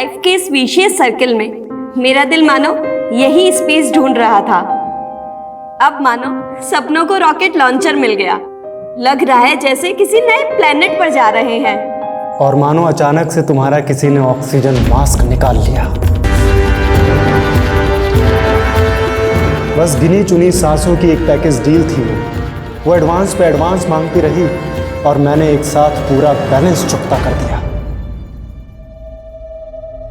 Life के इस विशेष circle में मेरा दिल मानो यही स्पेस ढूंढ रहा था। अब मानो सपनों को रॉकेट लॉन्चर मिल गया। लग रहा है जैसे किसी नए प्लेनेट पर जा रहे हैं। और मानो अचानक से तुम्हारा किसी ने ऑक्सीजन मास्क निकाल लिया। बस गिनी चुनी सांसों की एक पैकेज डील थी वो एडवांस पे एडवांस मांगती रही और मैंने एक साथ पूरा बैलेंस चुकता कर दिया।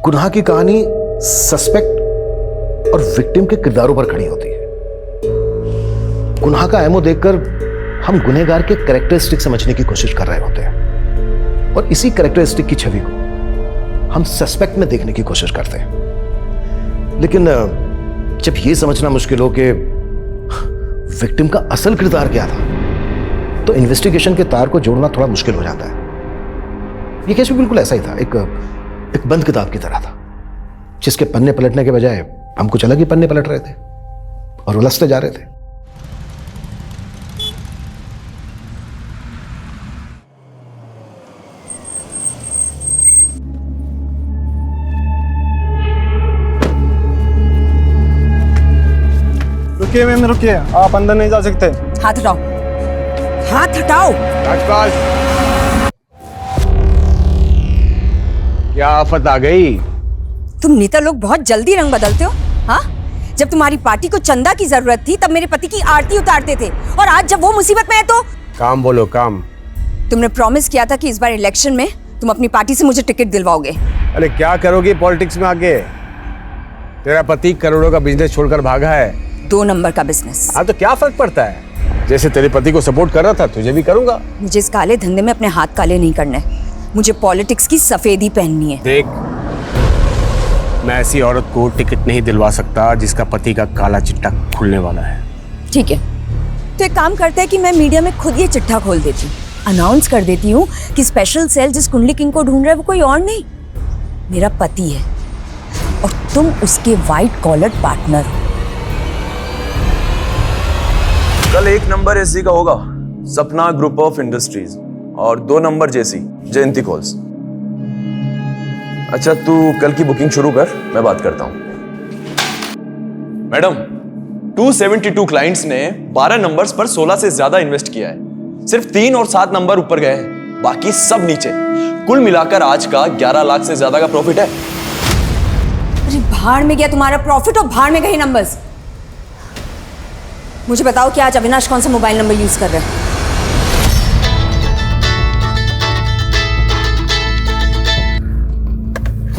गुनाह की कहानी सस्पेक्ट और विक्टिम के किरदारों पर खड़ी होती है। गुनाह का एमओ देखकर हम गुनहगार के कैरेक्टरिस्टिक समझने की कोशिश कर रहे होते हैं और इसी कैरेक्टरिस्टिक की छवि को हम सस्पेक्ट में देखने की कोशिश करते हैं। लेकिन जब यह समझना मुश्किल हो कि विक्टिम का असल किरदार क्या था, तो इन्वेस्टिगेशन के तार को जोड़ना थोड़ा मुश्किल हो जाता है। यह केस भी बिल्कुल ऐसा ही था, एक बंद किताब की तरह था, जिसके पन्ने पलटने के बजाय हम कुछ अलग ही पन्ने पलट रहे थे और उलझते जा रहे थे। रुकिए मैम, रुकिए, आप अंदर नहीं जा सकते। हाथ हटाओ, हाथ हटाओ। राजपाल, क्या आफत आ गई? तुम नेता लोग बहुत जल्दी रंग बदलते हो। हाँ, जब तुम्हारी पार्टी को चंदा की जरूरत थी तब मेरे पति की आरती उतारते थे, और आज जब वो मुसीबत में है तो काम बोलो, काम। तुमने प्रॉमिस किया था कि इस बार इलेक्शन में तुम अपनी पार्टी से मुझे टिकट दिलवाओगे। अरे क्या करोगी पॉलिटिक्स में आगे? तेरा पति करोड़ों का बिजनेस छोड़कर भागा है। 2 नंबर का बिजनेस। हाँ तो क्या फर्क पड़ता है? जैसे तेरे पति को सपोर्ट कर रहा था तुझे भी करूंगा। मुझे इस काले धंधे में अपने हाथ काले नहीं करने। मुझे पॉलिटिक्स की सफेदी पहननी है। देख, मैं ऐसी औरत को टिकट नहीं दिलवा सकता जिसका पति का काला चिट्ठा खुलने वाला है। ठीक है, तो एक काम करते हैं कि मैं मीडिया में खुद ये चिट्ठा खोल देती हूँ, अनाउंस कर देती हूँ कि स्पेशल सेल जिस कुंडली किंग को ढूंढ रहा है वो कोई और नहीं, मेरा पति है, और तुम उसके व्हाइट कॉलर पार्टनर हो। कल 1 नंबर एसजी का होगा, सपना ग्रुप ऑफ इंडस्ट्रीज, और 2 नंबर जेसी, जयंती कॉल्स। अच्छा, तू कल की बुकिंग शुरू कर, मैं बात करता हूं। मैडम, 272 क्लाइंट्स ने 12 नंबर्स पर 16 से ज्यादा इन्वेस्ट किया है। सिर्फ 3 और 7 नंबर ऊपर गए हैं, बाकी सब नीचे। कुल मिलाकर आज का 11 लाख से ज्यादा का प्रॉफिट है। अरे भाड़ में गया तुम्हारा प्रॉफिट और भाड़ में गए नंबर्स। मुझे बताओ कि आज अविनाश कौन सा मोबाइल नंबर यूज कर रहा है?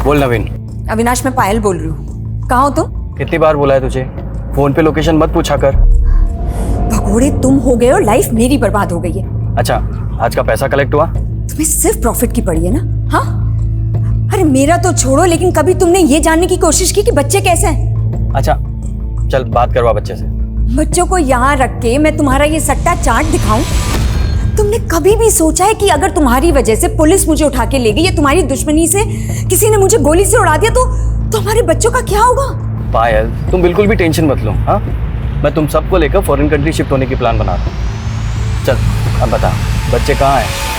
बोल नवीन। अविनाश, मैं पायल बोल रही हूँ। कहाँ हो तुम? कितनी बार बोला है तुझे, फोन पे लोकेशन मत पूछा कर। भगोड़े तुम हो गए और लाइफ मेरी बर्बाद हो गई है। अच्छा, आज का पैसा कलेक्ट हुआ? तुम्हें सिर्फ प्रॉफिट की पड़ी है ना? हाँ, अरे मेरा तो छोड़ो, लेकिन कभी तुमने ये जानने की कोशिश की कि बच्चे कैसे हैं? अच्छा चल बात करवा बच्चे से। बच्चों को यहाँ रख के मैं तुम्हारा ये सट्टा चाट दिखाऊं? तुमने कभी भी सोचा है कि अगर तुम्हारी वजह से पुलिस मुझे उठा के ले गई या तुम्हारी दुश्मनी से किसी ने मुझे गोली से उड़ा दिया तो हमारे बच्चों का क्या होगा? पायल, तुम बिल्कुल भी टेंशन मत लो। हाँ, मैं तुम सबको लेकर फॉरेन कंट्री शिफ्ट होने की प्लान बना रहा हूँ। चल अब बता, बच्चे कहाँ हैं?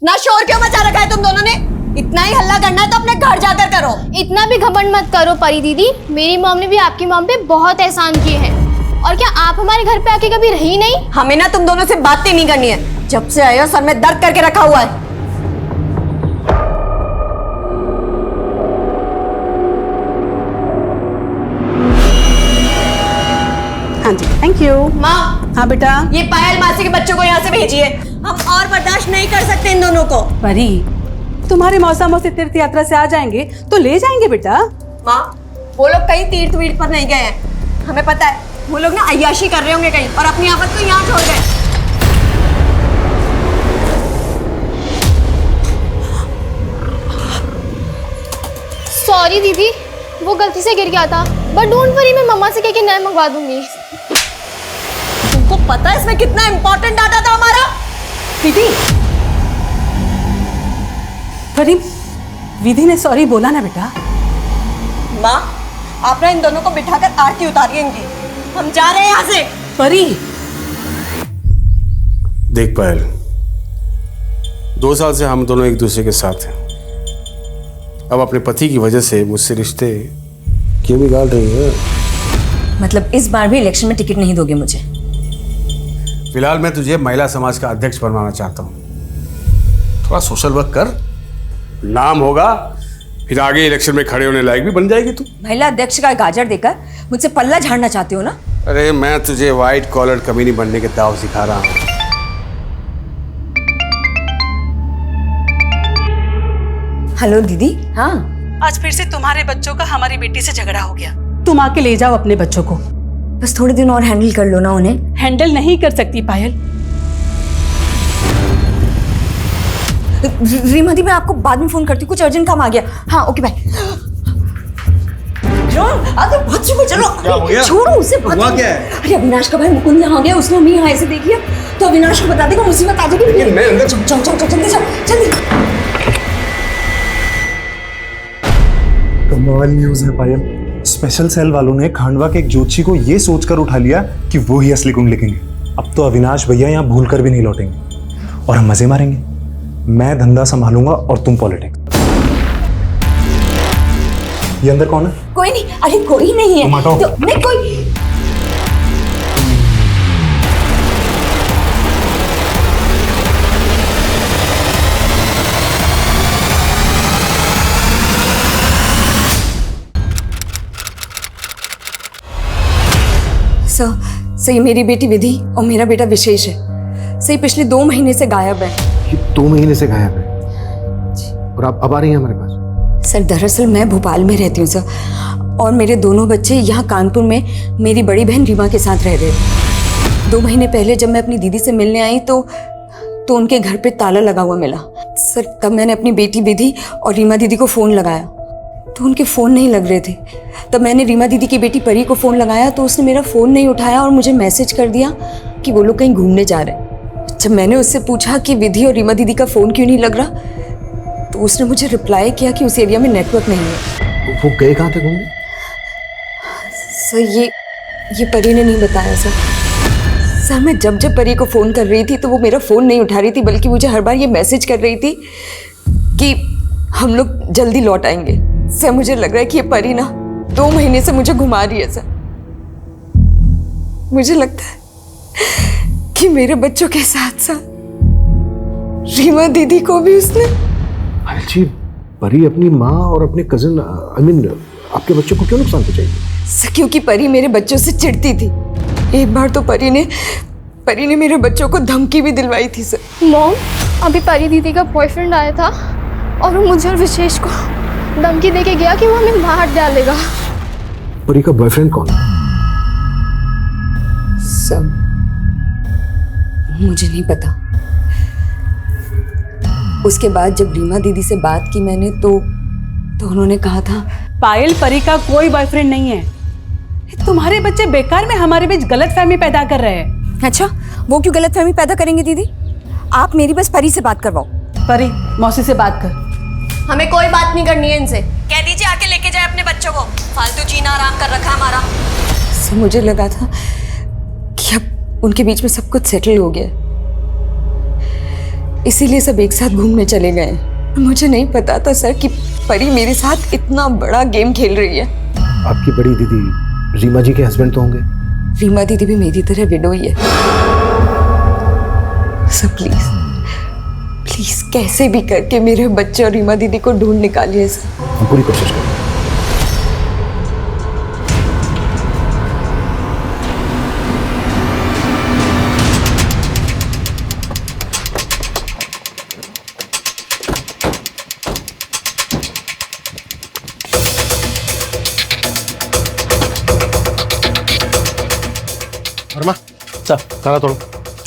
ना शोर क्यों मचा रखा है तुम दोनों ने? इतना ही हल्ला करना है तो अपने घर जाकर करो। इतना भी घमंड मत करो परी दीदी, मेरी मॉम ने भी आपकी मॉम पे बहुत एहसान किए हैं। और क्या आप हमारे घर पे आके कभी रही नहीं? हमें ना तुम दोनों से बातें नहीं करनी है। जब से आए हो सर में दर्द करके रखा हुआ है। हाँ जी, थैंक यू। माँ, हाँ बेटा। ये पायल मासी के बच्चों को यहाँ से भेजिए। हम और बर्दाश्त नहीं कर सकते इन दोनों को। परी, तुम्हारे मौसा मौसी तीर्थ यात्रा से आ जाएंगे तो ले जाएंगे बेटा। माँ, वो लोग कहीं तीर्थ वीर्थ पर नहीं गए हैं, हमें पता है। वो लोग ना अय्याशी कर रहे होंगे कहीं और अपनी आफत को यहाँ छोड़ गए। सॉरी दीदी, वो गलती से गिर गया था, बट डोंट वरी, मैं मम्मा से कह के नया मंगवा दूंगी। तुमको पता है इसमें कितना इंपॉर्टेंट डाटा था हमारा? दीदी, परी, विधि ने सॉरी बोला ना बेटा। माँ, आप ना इन दोनों को बिठाकर आरती उतारिएंगी। हम जा रहे हैं यहाँ से। परी, देख पायल, 2 साल से हम दोनों एक दूसरे के साथ हैं। अब अपने पति की वजह से मुझसे रिश्ते क्यों बिगाड़ रही है? मतलब इस बार भी इलेक्शन में टिकट नहीं दोगे मुझे? फिलहाल मैं तुझे महिला समाज का अध्यक्ष बनवाना चाहता हूँ। थोड़ा सोशल वर्क कर, नाम होगा, फिर आगे इलेक्शन में खड़े होने लायक भी बन जाएगी तू। महिला अध्यक्ष का गाजर देकर मुझसे पल्ला झाड़ना चाहते हो ना? अरे मैं तुझे व्हाइट कॉलर कमीनी बनने के दाव सिखा रहा हूँ। हेलो दीदी। हाँ, आज फिर से तुम्हारे बच्चों का हमारी बेटी से झगड़ा हो गया। तुम आके ले जाओ अपने बच्चों को। बस थोड़े दिन और हैंडल कर लो ना उन्हें। हैंडल नहीं कर सकती पायल। रीमा दी, मैं आपको बाद में फोन करती हूँ, कुछ अर्जेंट काम आ गया। हाँ ओके बाय। अरे बहुत शुक्र, चलो। क्या हो गया? छोड़ो उसे। हुआ क्या है? अरे अविनाश का भाई मुकुंद यहाँ आ गया, उसने हमें यहाँ ऐसे देख लिया तो अविनाश को बता देगा, मुसीबत आ जाएगी। मैं अंदर। चल चल चल जल्दी चल जल्दी। कमाल न्यूज़ है पायल। स्पेशल सेल वालों ने खांडवा के एक ज्योतिषी को ये सोचकर उठा लिया कि वो ही असली कुंडली किंग है। अब तो अविनाश भैया यहाँ भूल कर भी नहीं लौटेंगे और हम मजे मारेंगे। मैं धंधा संभालूंगा और तुम पॉलिटिक्स। ये अंदर कौन है? कोई नहीं। अरे कोई नहीं है। तुम हटो। तो नहीं कोई। सर, ये मेरी बेटी विधि और मेरा बेटा विशेष है। सही पिछले 2 महीने से गायब है। ये 2 महीने से गायब है और आप अब आ रही हैं हमारे पास? सर दरअसल मैं भोपाल में रहती हूँ सर, और मेरे दोनों बच्चे यहाँ कानपुर में मेरी बड़ी बहन रीमा के साथ रह रहे थे। 2 महीने पहले जब मैं अपनी दीदी से मिलने आई तो उनके घर पे ताला लगा हुआ मिला। सर तब मैंने अपनी बेटी विधि और रीमा दीदी को फ़ोन लगाया तो उनके फ़ोन नहीं लग रहे थे। तब मैंने रीमा दीदी की बेटी परी को फ़ोन लगाया तो उसने मेरा फ़ोन नहीं उठाया और मुझे मैसेज कर दिया कि वो लोग कहीं घूमने जा रहे हैं। जब मैंने उससे पूछा कि विधि और रीमा दीदी का फ़ोन क्यों नहीं लग रहा तो उसने मुझे रिप्लाई किया कि उस एरिया में नेटवर्क नहीं है। वो गए कहाँ थे घूमने? सर ये परी ने नहीं बताया सर। मैं जब परी को फ़ोन कर रही थी तो वो मेरा फ़ोन नहीं उठा रही थी, बल्कि मुझे हर बार ये मैसेज कर रही थी कि हम लोग जल्दी लौट आएंगे। सर मुझे लग रहा है कि ये परी ना 2 महीने से मुझे घुमा रही है सर। मुझे लगता है कि मेरे बच्चों के साथ साथ रीमा दीदी को भी उसने। जी, परी अपनी माँ और अपने कजिन आपके बच्चों को क्यों नुकसान पहुंचाएगी? सर क्योंकि परी मेरे बच्चों से चिढ़ती थी। एक बार तो परी ने मेरे बच्चों को धमकी भी दिलवाई थी सर। मॉम, अभी परी दीदी का बॉयफ्रेंड आया था और वो मुझे और विशेष को धमकी देके गया कि वो हमें मार डालेगा। परी का बॉयफ्रेंड कौन है? सब मुझे नहीं पता। उसके बाद जब रीमा दीदी से बात की मैंने तो उन्होंने कहा था पायल, परी का कोई बॉयफ्रेंड नहीं है। तुम्हारे बच्चे बेकार में हमारे बीच गलतफहमी पैदा कर रहे हैं। अच्छा, वो क्यों गलतफहमी पैदा करेंगे दीदी? आप मेरी बस परी से बात करवाओ। परी, मौसी से बात कर। हमें कोई बात नहीं करनी है इनसे। कह दीजिए आके लेके जाए अपने बच्चों को। फालतू जीना आराम कर रखा हमारा। सर मुझे लगा था कि अब उनके बीच में सब कुछ सेटल हो गया, इसीलिए सब एक साथ घूमने चले गए। मुझे नहीं पता था सर कि परी मेरे साथ इतना बड़ा गेम खेल रही है। आपकी बड़ी दीदी रीमा जी के हस्बैंड तो होंगे? रीमा दीदी भी मेरी तरह विडो ही है। सर प्लीज कैसे भी करके मेरे बच्चे और रीमा दीदी को ढूंढ निकालिए सर। हम पूरी कोशिश करेंगे। वर्मा सर ताला तोड़ो।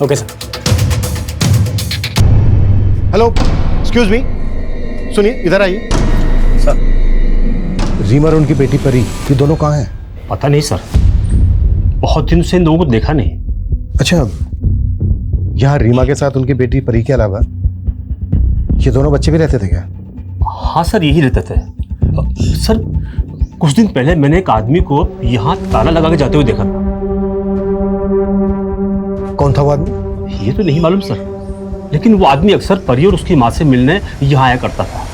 Okay sir. Hello, excuse me, सुनिए, इधर आइए। सर रीमा और उनकी बेटी परी, ये दोनों कहाँ हैं? पता नहीं सर, बहुत दिन से इन लोगों को देखा नहीं। अच्छा, यहाँ रीमा के साथ उनकी बेटी परी के अलावा ये दोनों बच्चे भी रहते थे क्या? हाँ सर, यही रहते थे। सर कुछ दिन पहले मैंने एक आदमी को यहाँ ताला लगा के जाते हुए देखा। कौन था वो आदमी? ये तो नहीं मालूम सर, लेकिन वो आदमी अक्सर परी और उसकी माँ से मिलने यहाँ आया करता था।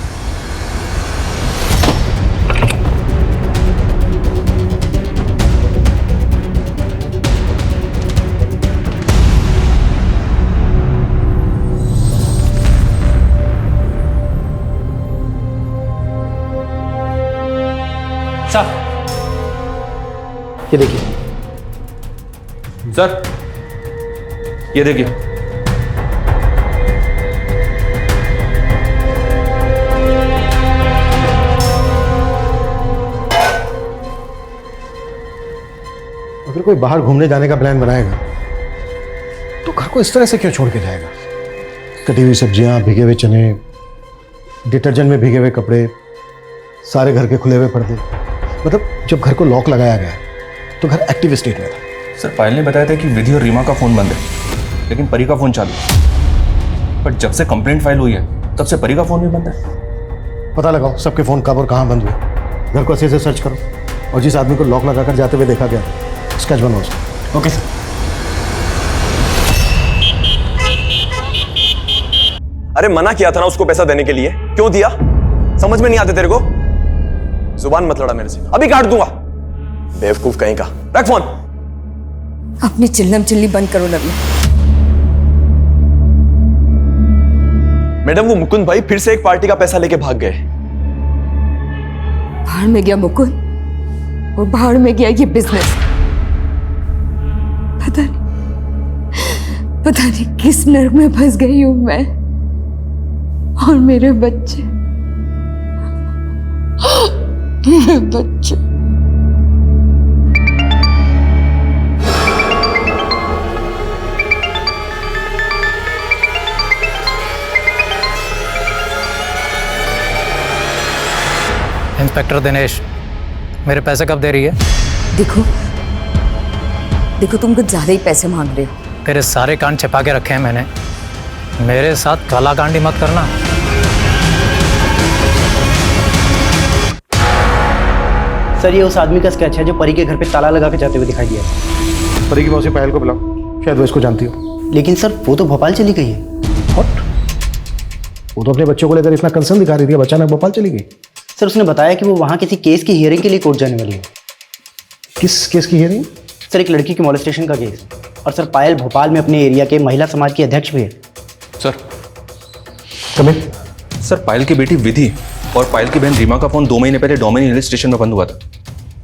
ये देखिए सर, ये देखिए। अगर कोई बाहर घूमने जाने का प्लान बनाएगा तो घर को इस तरह से क्यों छोड़ के जाएगा? कटी हुई सब्जियां, भीगे हुए चने, डिटर्जेंट में भीगे हुए कपड़े, सारे घर के खुले हुए पर्दे। मतलब जब घर को लॉक लगाया गया तो घर एक्टिव स्टेट में था। सर, पायल ने बताया था कि विधि और रीमा का फोन बंद है, लेकिन परी का फोन चालू है। पर जब से कंप्लेंट फाइल हुई है तब से परी का फोन भी बंद है। पता लगाओ सबके फोन कब और कहाँ बंद हुए। घर को अच्छे से सर्च करो और जिस आदमी को लॉक लगाकर जाते हुए देखा गया स्केच बनवाओ उसका। Okay sir. अरे मना किया था ना उसको पैसा देने के लिए, क्यों दिया? समझ में नहीं आते तेरे को? जुबान मत लड़ा मेरे से, अभी काट दूंगा। बेवकूफ कहीं का। रख फोन। अपनी चिल्लम चिल्ली बंद करो नवीन। मैडम, वो मुकुंद भाई फिर से एक पार्टी का पैसा लेके भाग गए। बाहर में गया मुकुंद और बाहर में गया ये बिजनेस। पता नहीं किस नर्क में फंस गई हूं मैं और मेरे बच्चे। मेरे बच्चे। इंस्पेक्टर दिनेश, मेरे पैसे कब दे रही है? देखो तुम कुछ ज्यादा ही पैसे मांग रहे हो। तेरे सारे कांड छिपा के रखे हैं मैंने, मेरे साथ कालाकांडी मत करना। सर, ये उस आदमी का स्केच है जो परी के घर पे ताला लगा के जाते हुए दिखाई दिया। परी की मौसी पायल को बुलाओ, शायद वो इसको जानती हो। लेकिन सर, वो तो भोपाल चली गई है। व्हाट? वो तो अपने बच्चों को लेकर इतना कंसर्न दिखा रही थी, अब अचानक भोपाल चली गई। सर, उसने बताया कि वो वहाँ किसी केस की हियरिंग के लिए कोर्ट जाने वाली है। किस केस की हियरिंग? सर, एक लड़की की मॉलेस्टेशन का केस। और सर, पायल भोपाल में अपने एरिया के महिला समाज की अध्यक्ष भी है। Sir, coming. सर, पायल की बेटी विधि और पायल की बहन रीमा का फोन 2 महीने पहले डोमिनियन हिल स्टेशन में बंद हुआ था,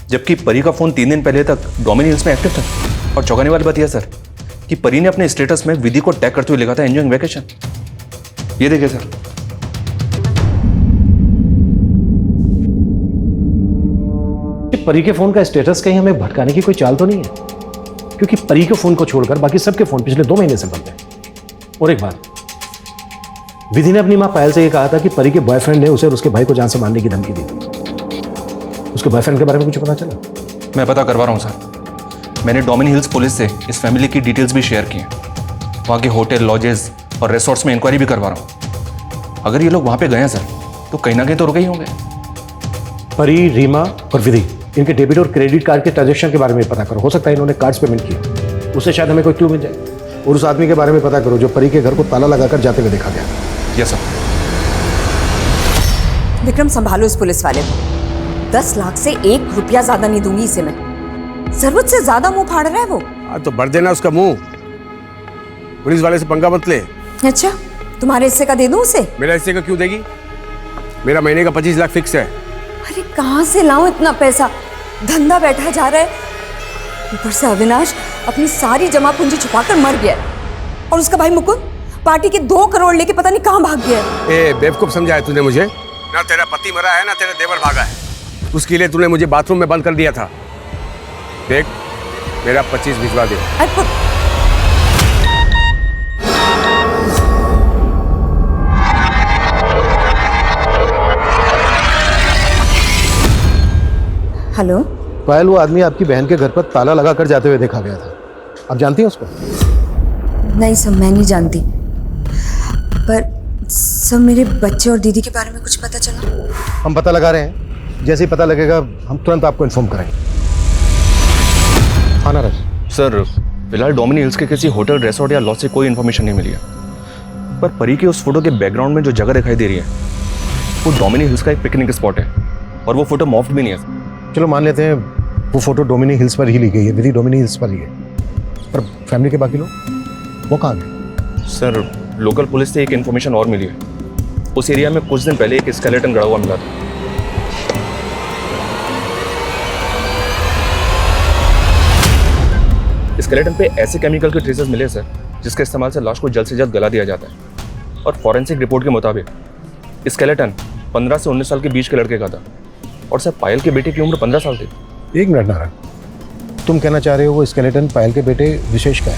जबकि परी का फोन 3 दिन पहले तक डोमिनियन हिल्स में एक्टिव था। और चौंकाने वाली बात यह सर कि परी ने अपने स्टेटस में विधि को टैग करते हुए लिखा था एंजॉयिंग वैकेशन। ये देखिए सर। परी के फोन का स्टेटस कहीं हमें भटकाने की कोई चाल तो नहीं है? क्योंकि परी के फोन को छोड़कर बाकी सबके फोन पिछले 2 महीने से बंद है। और एक बात, विधि ने अपनी मां पायल से यह कहा था कि परी के बॉयफ्रेंड ने उसे और उसके भाई को जान से मारने की धमकी दी थी। उसके बॉयफ्रेंड के बारे में कुछ पता चला? मैं पता करवा रहा हूँ सर। मैंने डोमिनियन हिल्स पुलिस से इस फैमिली की डिटेल्स भी शेयर की हैं। वहाँ के होटल, लॉजेस और रिसोर्ट्स में इंक्वायरी भी करवा रहा हूँ। अगर ये लोग वहाँ पे गए हैं सर तो कहीं ना कहीं तो रुके ही होंगे। परी, रीमा और विधि, इनके डेबिट और क्रेडिट कार्ड के ट्रांजैक्शन के बारे में पता करो। हो सकता है इन्होंने कार्ड्स पेमेंट किए, उससे शायद हमें कोई क्लू मिल जाए। और उस आदमी के बारे में पता करो जो परी के घर को ताला लगाकर जाते हुए देखा गया। Yes sir. विक्रम, संभालो इस पुलिस वाले को। 10 लाख से 1 रुपया ज्यादा नहीं दूंगी इसे मैं। जरूरत से ज्यादा मुंह फाड़ रहा है वो। तो भर देना उसका मुंह। पुलिस वाले से पंगा मत ले। अच्छा, तुम्हारे हिस्से का दे दूं उसे? मेरा हिस्से का क्यों देगी? मेरा महीने का 25 लाख फिक्स है। अरे कहाँ से लाऊं इतना पैसा? धंधा बैठा जा रहा है। ऊपर से अविनाश अपनी सारी जमा पूंजी छुपाकर मर गया है। और उसका भाई मुकुंद पार्टी के 2 करोड़ लेके पता नहीं कहाँ भाग गया है। ए बेवकूफ समझा है तूने मुझे? ना तेरा पति मरा है ना तेरा देवर भागा है। उसके लिए तूने मुझे बाथरूम में बंद कर दिया था। देख, मेरा 25 भिजवा दे। हेलो पायल, वो आदमी आपकी बहन के घर पर ताला लगाकर जाते हुए देखा गया था। आप जानती हैं उसको? नहीं सर, मैं नहीं जानती, पर सब मेरे बच्चे और दीदी के बारे में कुछ पता चला? हम पता लगा रहे हैं, जैसे ही पता लगेगा हम तुरंत आपको इन्फॉर्म करेंगे। हाँ नाराज सर, फिलहाल डोमिनी हिल्स के किसी होटल, रिसोर्ट या लॉज से कोई इन्फॉर्मेशन नहीं मिली है, पर परी के उस फोटो के बैकग्राउंड में जो जगह दिखाई दे रही है वो डोमिनी हिल्स का एक पिकनिक स्पॉट है, और वो फोटो मॉफ्ड भी नहीं है। चलो मान लेते हैं वो फोटो डोमिनी हिल्स पर ही ली गई है, विधि डोमिनी हिल्स पर ही है, पर फैमिली के बाकी लोग वो कहाँ गए? सर, लोकल पुलिस से एक इन्फॉर्मेशन और मिली है। उस एरिया में कुछ दिन पहले एक स्केलेटन गड़ा हुआ मिला था। स्केलेटन पे ऐसे केमिकल के ट्रेसेस मिले सर, जिसके इस्तेमाल से लाश को जल्द से जल्द गला दिया जाता है। और फॉरेंसिक रिपोर्ट के मुताबिक स्केलेटन 15 से 19 साल के बीच के लड़के का था, और सर पायल के बेटे की उम्र 15 साल थी। 1 मिनट नारायण, तुम कहना चाह रहे हो वो स्केलेटन पायल के बेटे विशेष का है,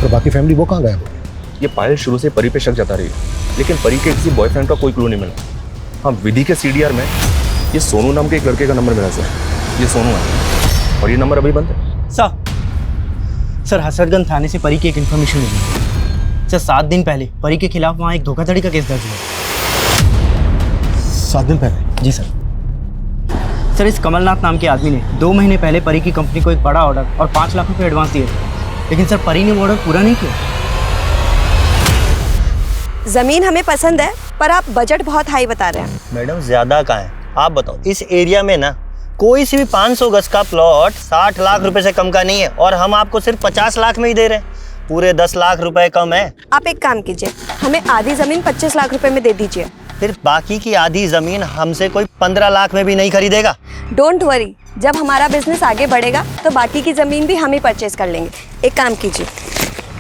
और बाकी फैमिली वो कहाँ गए? ये पायल शुरू से परी पे शक जता रही है, लेकिन परी के किसी बॉयफ्रेंड का कोई क्लू नहीं मिला। हाँ, विधि के CDR में ये सोनू नाम के एक लड़के का नंबर मिला सर। ये सोनू है, और ये नंबर अभी बंद है। सर हसरतगंज थाने से परी की एक इन्फॉर्मेशन मिली। सर 7 दिन पहले परी के खिलाफ वहाँ एक धोखाधड़ी का केस दर्ज हुआ। 7 दिन पहले? जी सर, इस कमलनाथ नाम के आदमी ने 2 महीने पहले परी की कंपनी को एक बड़ा ऑर्डर और 5 लाख रुपए एडवांस दिए थे, लेकिन सर परी ने वो ऑर्डर पूरा नहीं किया। जमीन हमें पसंद है, पर आप बजट बहुत हाई बता रहे हैं। मैडम ज़्यादा कहाँ है, आप बताओ। इस एरिया में ना कोई सी भी 500 गज का प्लॉट 60 लाख रुपए से कम का नहीं है, और हम आपको सिर्फ 50 लाख में ही दे रहे हैं। पूरे 10 लाख रुपए कम है। आप एक काम कीजिए, हमें आधी जमीन 25 लाख रुपए में दे दीजिए। फिर बाकी की आधी जमीन हमसे कोई 15 लाख में भी नहीं खरीदेगा। डोंट वरी, जब हमारा बिजनेस आगे बढ़ेगा तो बाकी की जमीन भी हम ही परचेज कर लेंगे। एक काम कीजिए,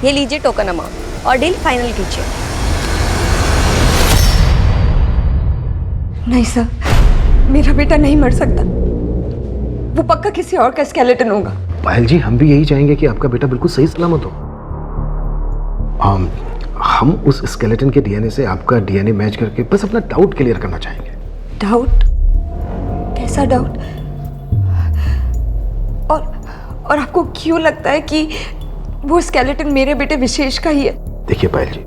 ये लीजिए टोकन अमाउंट और डील फाइनल कीजिए। नहीं सर, मेरा बेटा नहीं मर सकता, वो पक्का किसी और का स्केलेटन होगा। पायल जी, हम भी यही चाहेंगे कि आपका बेटा बिल्कुल सही सलामत हो। हम उस स्केलेटन के DNA से आपका DNA मैच करके बस अपना डाउट क्लियर करना चाहेंगे। डाउट? कैसा डाउट? और आपको क्यों लगता है कि वो स्केलेटन मेरे बेटे विशेष का ही है? देखिए पायल जी,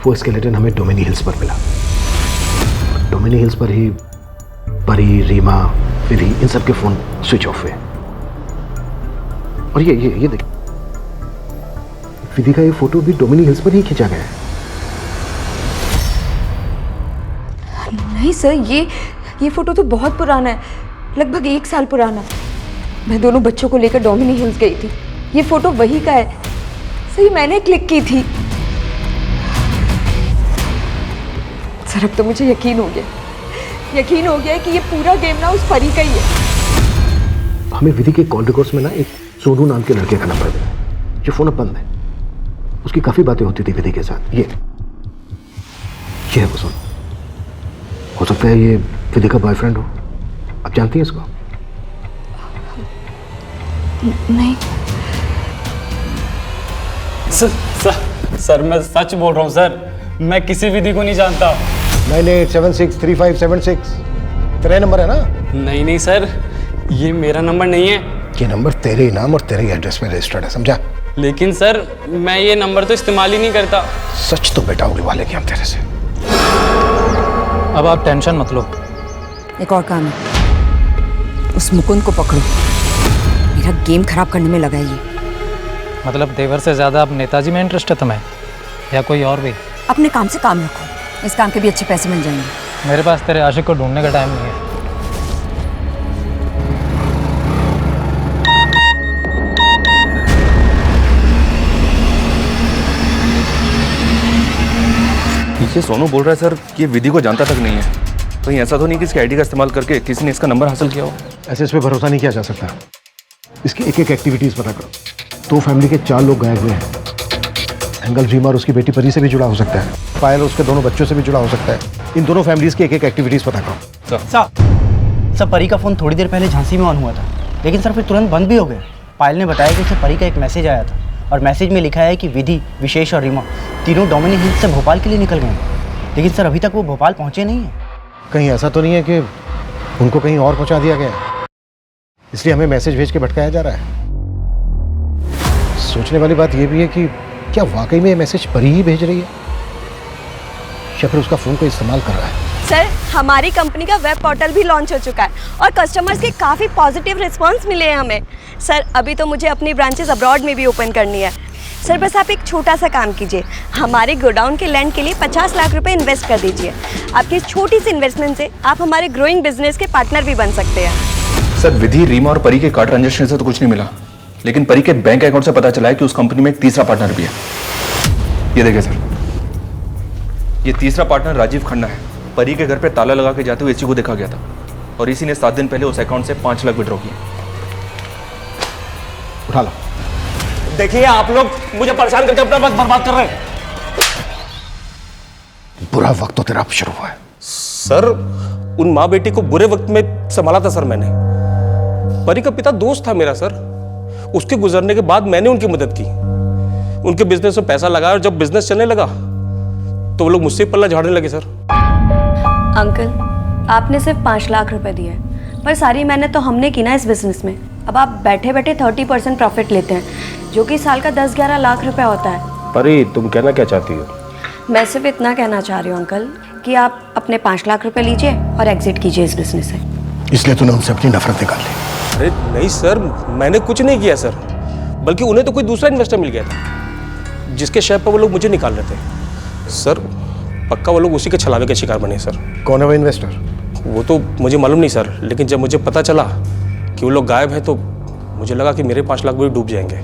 वो स्केलेटन हमें डोमिनी हिल्स पर मिला। डोमिनी हिल्स पर ही परी, रीमा, विधि, इन सब के फोन स्विच ऑफ हुए। और ये देख, विधि का ये फोटो भी डोमिनी हिल्स पर ही खींचा गया है। नहीं सर, ये फोटो तो बहुत पुराना है, लगभग 1 साल पुराना। मैं दोनों बच्चों को लेकर डोमिनी हिल्स गई थी। ये फोटो वही का है, सही मैंने क्लिक की थी। सर अब तो मुझे यकीन हो गया कि ये पूरा गेम ना उस परी का ही है। हमें विधि के कॉल रिकॉर्ड्स में ना एक सोनू नाम के लड़के का नंबर मिला, जो फोन अब बंद है। उसकी काफी बातें होती थी विधि के साथ। ये है वो सोनू। हो सकता है ये विधि का बॉयफ्रेंड हो। आप जानती हैं इसको? नहीं सर मैं सच बोल रहा हूँ सर, मैं किसी विधि को नहीं जानता। 98763576 तेरा नंबर है ना? नहीं सर, ये मेरा नंबर नहीं है। ये नंबर तेरे ही नाम और तेरे ही एड्रेस में रजिस्टर्ड है, समझा? लेकिन सर मैं ये नंबर तो इस्तेमाल ही नहीं करता। सच तो बेटा उड़वा लेंगे हम तेरे से। अब आप टेंशन मत लो। एक और काम है, उस मुकुंद को पकड़ो। मेरा गेम खराब करने में लगा है ये। मतलब देवर से ज़्यादा अब नेताजी में इंटरेस्ट है तुम्हें, या कोई और भी? अपने काम से काम रखो, इस काम के भी अच्छे पैसे मिल जाएंगे। मेरे पास तेरे आशिक को ढूंढने का टाइम नहीं है। पीछे सोनू बोल रहा है सर कि ये विधि को जानता तक नहीं है। कहीं ऐसा तो नहीं कि इसके आईडी का इस्तेमाल करके किसी ने इसका नंबर हासिल किया हो? ऐसे इस पे भरोसा नहीं किया जा सकता। इसकी एक एक्टिविटीज पता करो। 2 फैमिली के 4 लोग गायब हुए हैं। एंगल रीमा और उसकी बेटी परी से भी जुड़ा हो सकता है। पायल उसके दोनों बच्चों से भी जुड़ा हो सकता है। इन दोनों फैमिलीज की एक एक्टिविटीज पता करो। सर परी का फ़ोन थोड़ी देर पहले झांसी में ऑन हुआ था, लेकिन सर फिर तुरंत बंद भी हो गया। पायल ने बताया कि उसे परी का एक मैसेज आया था, और मैसेज में लिखा है कि विधि, विशेष और रीमा तीनों डोमिनी हिल्स से भोपाल के लिए निकल गए, लेकिन सर अभी तक वो भोपाल पहुँचे नहीं हैं। कहीं ऐसा तो नहीं है कि उनको कहीं और पहुँचा दिया गया, इसलिए हमें मैसेज भेज के भटकाया जा रहा है? सोचने वाली बात यह भी है कि क्या वाकई में ये मैसेज परी ही भेज रही है? या फिर उसका फ़ोन को इस्तेमाल कर रहा है। सर, हमारी कंपनी का वेब पोर्टल भी लॉन्च हो चुका है और कस्टमर्स के काफ़ी पॉजिटिव रिस्पांस मिले हैं हमें। सर, अभी तो मुझे अपनी ब्रांचेस अब्रॉड में भी ओपन करनी है। सर, बस आप एक छोटा सा काम कीजिए, हमारे गोडाउन के लैंड के लिए 50 लाख रुपए इन्वेस्ट कर दीजिए। आपकी इस छोटी सी इन्वेस्टमेंट से आप हमारे ग्रोइंग बिजनेस के पार्टनर भी बन सकते हैं। सर, विधि, रीमा और परी के कार्ड ट्रांजेक्शन से तो कुछ नहीं मिला, लेकिन परी के बैंक अकाउंट से पता चला है कि उस कंपनी में एक तीसरा पार्टनर भी है। ये देखिए सर, ये तीसरा पार्टनर राजीव खन्ना है। परी के घर पे ताला लगा के जाते हुए इसी को देखा गया था और इसी ने 7 दिन पहले उस अकाउंट से 5 लाख विड्रॉ किए। उठा लो। देखिए, आप लोग मुझे परेशान करके अपना वक्त बर्बाद कर रहे हैं। बुरा वक्त तो तेरा अब शुरू हुआ है। सर, उन माँ बेटी को बुरे वक्त में संभाला था सर मैंने। परी का पिता दोस्त था मेरा सर, उसके गुजरने के बाद मैंने उनकी मदद की, उनके बिजनेस में पैसा लगाया और जब बिजनेस चलने लगा तो वो लोग मुझसे पल्ला झाड़ने लगे सर। अंकल, आपने सिर्फ 5 लाख रुपए दिए, पर सारी मेहनत तो हमने की ना इस बिजनेस में। अब आप बैठे बैठे 30% प्रॉफिट लेते हैं, जो कि साल का 10-11 लाख रुपए होता है। परी, तुम कहना क्या चाहती हो? मैं सिर्फ इतना कहना चाह रही हूँ अंकल कि आप अपने 5 लाख रुपए लीजिए और एग्जिट कीजिए इस बिजनेस से। इसलिए तूने उनसे अपनी नफरत निकाल ली। अरे नहीं सर, मैंने कुछ नहीं किया सर, बल्कि उन्हें तो कोई दूसरा इन्वेस्टर मिल गया था जिसके शेयर पर वो लोग मुझे निकाल रहे थे सर। पक्का वो लोग उसी के छलावे के शिकार बने सर। कौन है वो इन्वेस्टर? वो तो मुझे मालूम नहीं सर, लेकिन जब मुझे पता चला कि वो लोग गायब हैं तो मुझे लगा कि मेरे 5 लाख भी डूब जाएंगे,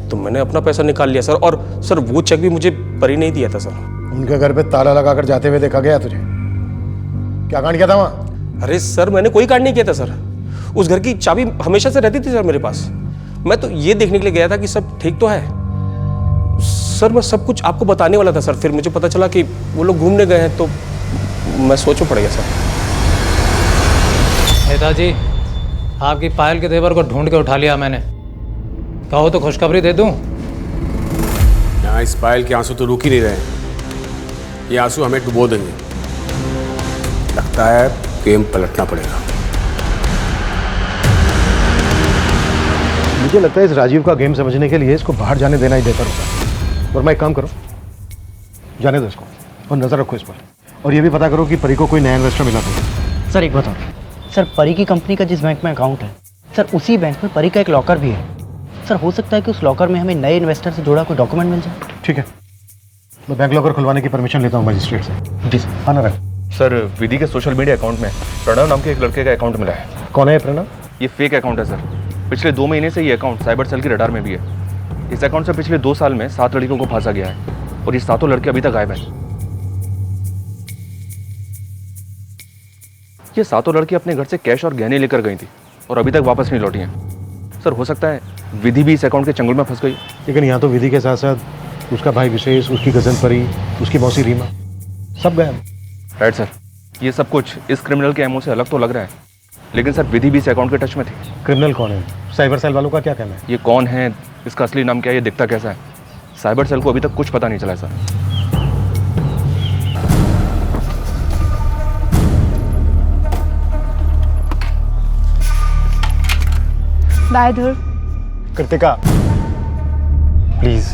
तो मैंने अपना पैसा निकाल लिया सर। और सर, वो चेक भी मुझे परी नहीं दिया था सर। उनके घर पे ताला लगाकर जाते हुए देखा गया तुझे? क्या कांड किया था वहाँ? अरे सर, मैंने कोई कांड नहीं किया था सर। उस घर की चाबी हमेशा से रहती थी सर मेरे पास। मैं तो ये देखने के लिए गया था कि सब ठीक तो है सर। मैं सब कुछ आपको बताने वाला था सर, फिर मुझे पता चला कि वो लोग घूमने गए हैं तो मैं सोच में पड़ गया सर। नेताजी, आपकी पायल के देवर को ढूंढ के उठा लिया मैंने। कहो तो खुशखबरी दे दूं? यहाँ इस पायल के आंसू तो रुक ही नहीं रहे, ये आंसू हमें डुबो देंगे। लगता है गेम पलटना पड़ेगा। मुझे लगता है इस राजीव का गेम समझने के लिए इसको बाहर जाने देना ही बेहतर होगा। और मैं एक काम करो, जाने दो इसको और नजर रखो इस पर, और ये भी पता करो कि परी को कोई नया इन्वेस्टर मिला तो। सर एक बताओ सर, परी की कंपनी का जिस बैंक में अकाउंट है सर, उसी बैंक में परी का एक लॉकर भी है सर। हो सकता है कि उस लॉकर में हमें नए इन्वेस्टर से जुड़ा कोई डॉक्यूमेंट मिल जाए। ठीक है, मैं बैंक लॉकर खुलवाने की परमिशन लेता हूँ मजिस्ट्रेट से। जी सर। आना रहे सर, विधि के सोशल मीडिया अकाउंट में प्रणव नाम के एक लड़के का अकाउंट मिला है। कौन है प्रणव? ये फेक अकाउंट है सर। पिछले 2 महीने से ये अकाउंट साइबर सेल के रडार में भी है। इस अकाउंट से पिछले 2 साल में 7 लड़कियों को फांसा गया है और ये 7 लड़के अभी तक गायब हैं। ये 7 लड़की अपने घर से कैश और गहने लेकर गई थी और अभी तक वापस नहीं लौटी हैं। सर, हो सकता है विधि भी इस अकाउंट के चंगुल में फंस गई। लेकिन यहाँ तो विधि के साथ साथ उसका भाई विशेष, उसकी कजन परी, उसकी मौसी रीमा, सब गए। राइट सर, ये सब कुछ इस क्रिमिनल के एमओ से अलग तो लग रहा है, लेकिन सर विधि भी इस अकाउंट के टच में थी। क्रिमिनल कौन है? साइबर सेल वालों का क्या कहना है? ये कौन है, इसका असली नाम क्या है, ये दिखता कैसा है, साइबर सेल को अभी तक कुछ पता नहीं चला है sir. Bye Dhruv. Kritika, please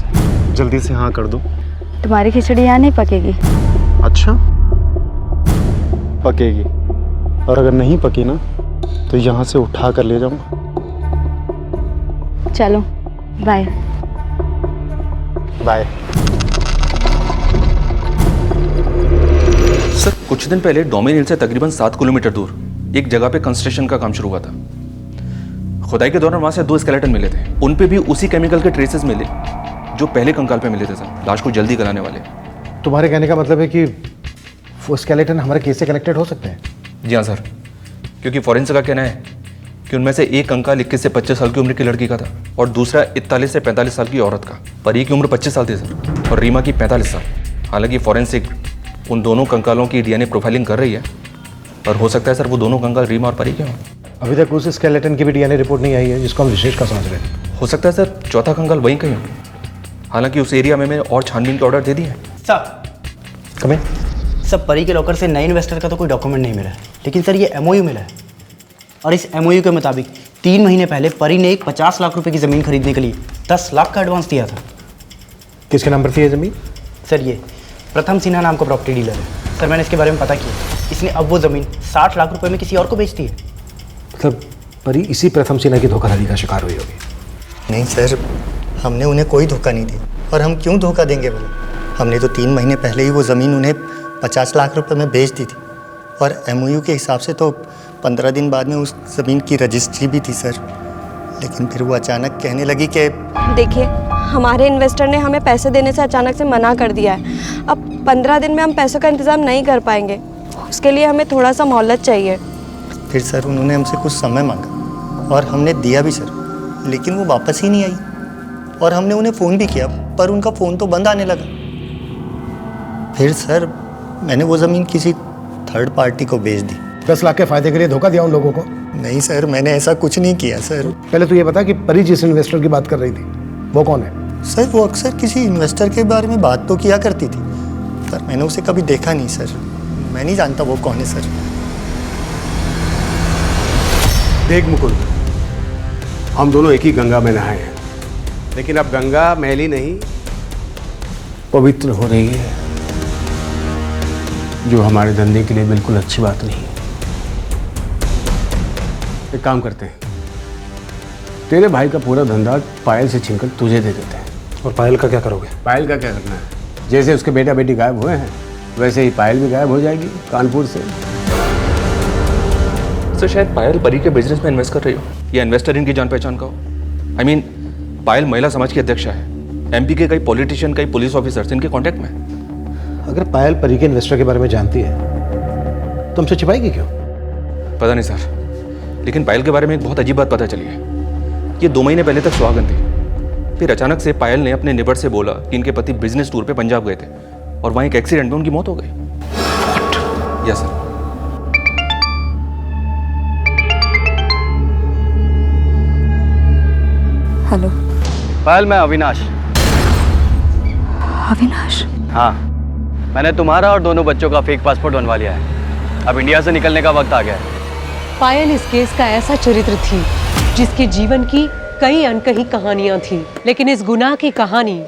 जल्दी से हाँ कर दो। तुम्हारी खिचड़ी यहाँ नहीं पकेगी। अच्छा, पकेगी, और अगर नहीं पकी ना तो यहाँ से उठा कर ले जाऊंगा। चलो बाय। बाय। सर, कुछ दिन पहले डोमेन हिल से तकरीबन 7 किलोमीटर दूर एक जगह पे कंस्ट्रक्शन का काम शुरू हुआ था। खुदाई के दौरान वहां से 2 स्केलेटन मिले थे। उन पे भी उसी केमिकल के ट्रेसेस मिले जो पहले कंकाल पे मिले थे सर, लाश को जल्दी गलाने वाले। तुम्हारे कहने का मतलब है कि वो स्केलेटन हमारे केस से कनेक्टेड हो सकते हैं? जी हाँ सर, क्योंकि फॉरेंसिक का कहना है कि उनमें से एक कंकाल 21 से 25 साल की उम्र की लड़की का था और दूसरा 41 से 45 साल की औरत का। परी की उम्र 25 साल थी सर और रीमा की 45 साल। हालांकि फॉरेंसिक उन दोनों कंकालों की डीएनए प्रोफाइलिंग कर रही है, पर हो सकता है सर वो दोनों कंकाल रीमा और परी के हों। अभी तक उस स्केलेटन की भी डीएनए रिपोर्ट नहीं आई है जिसको हम विशेष का समझ रहे हैं। हो सकता है सर चौथा कंकाल वहीं कहीं हो। हालांकि उस एरिया में मैंने और छानबीन के ऑर्डर दे दिए हैं। सर कमें सर, परी के लॉकर से नए इन्वेस्टर का तो कोई डॉक्यूमेंट नहीं मिला है, लेकिन सर ये एमओयू मिला है और इस एमओयू के मुताबिक 3 महीने पहले परी ने एक 50 लाख रुपए की ज़मीन खरीदने के लिए 10 लाख का एडवांस दिया था। किसके नाम पर थी ये ज़मीन? सर ये प्रथम सिन्हा नाम का प्रॉपर्टी डीलर है सर। मैंने इसके बारे में पता किया। इसने अब वो ज़मीन 60 लाख रुपए में किसी और को बेच दी है। मतलब परी इसी प्रथम सिन्हा की धोखाधड़ी का शिकार हुई होगी। नहीं सर, हमने उन्हें कोई धोखा नहीं दिया। और हम क्यों धोखा देंगे बोलो? हमने तो 3 महीने पहले ही वो ज़मीन उन्हें 50 लाख रुपए में बेच दी थी। और MOU के हिसाब से तो 15 दिन बाद में उस ज़मीन की रजिस्ट्री भी थी सर। लेकिन फिर वो अचानक कहने लगी कि देखिए, हमारे इन्वेस्टर ने हमें पैसे देने से अचानक से मना कर दिया है। अब 15 दिन में हम पैसों का इंतज़ाम नहीं कर पाएंगे। उसके लिए हमें थोड़ा सा मोहलत चाहिए। फिर सर उन्होंने हमसे कुछ समय मांगा और हमने दिया भी सर, लेकिन वो वापस ही नहीं आई। और हमने उन्हें फ़ोन भी किया पर उनका फ़ोन तो बंद आने लगा। फिर सर मैंने वो ज़मीन किसी थर्ड पार्टी को बेच दी। 10 लाख के फायदे के लिए धोखा दिया उन लोगों को? नहीं सर, मैंने ऐसा कुछ नहीं किया सर। पहले तो ये बता कि परी जिस इन्वेस्टर की बात कर रही थी वो कौन है? सर वो अक्सर किसी इन्वेस्टर के बारे में बात तो किया करती थी, पर मैंने उसे कभी देखा नहीं सर। मैं नहीं जानता वो कौन है सर। देख मुकुंद, हम दोनों एक ही गंगा में नहाए हैं, लेकिन अब गंगा मैली नहीं पवित्र हो रही है, जो हमारे धंधे के लिए बिल्कुल अच्छी बात नहीं है। एक काम करते हैं, तेरे भाई का पूरा धंधा पायल से छीनकर तुझे दे देते हैं। और पायल का क्या करोगे? पायल का क्या करना है? जैसे उसके बेटा बेटी गायब हुए हैं वैसे ही पायल भी गायब हो जाएगी कानपुर से। सर शायद पायल परी के बिजनेस में इन्वेस्ट कर रही हो, या इन्वेस्टर इनकी जान पहचान का हो। I mean, पायल महिला समाज की अध्यक्षा है। MP के कई पॉलिटिशियन, कई पुलिस ऑफिसर्स इनके कांटेक्ट में है। अगर पायल परी के इन्वेस्टर के बारे में जानती है तो हमसे छिपाएगी क्यों? पता नहीं सर, लेकिन पायल के बारे में एक बहुत अजीब बात पता चली है। ये 2 महीने पहले तक सुहागन थी, फिर अचानक से पायल ने अपने नेबर से बोला कि इनके पति बिजनेस टूर पे पंजाब गए थे और वहीं एक एक्सीडेंट में उनकी मौत हो गई। Yes sir. हेलो पायल, मैं अविनाश। अविनाश? हाँ, मैंने तुम्हारा और दोनों बच्चों का फेक पासपोर्ट बनवा लिया है। अब इंडिया से निकलने का वक्त आ गया है। पायल इस केस का ऐसा चरित्र थी जिसके जीवन की कई अनकही कहानियां थी, लेकिन इस गुनाह की कहानी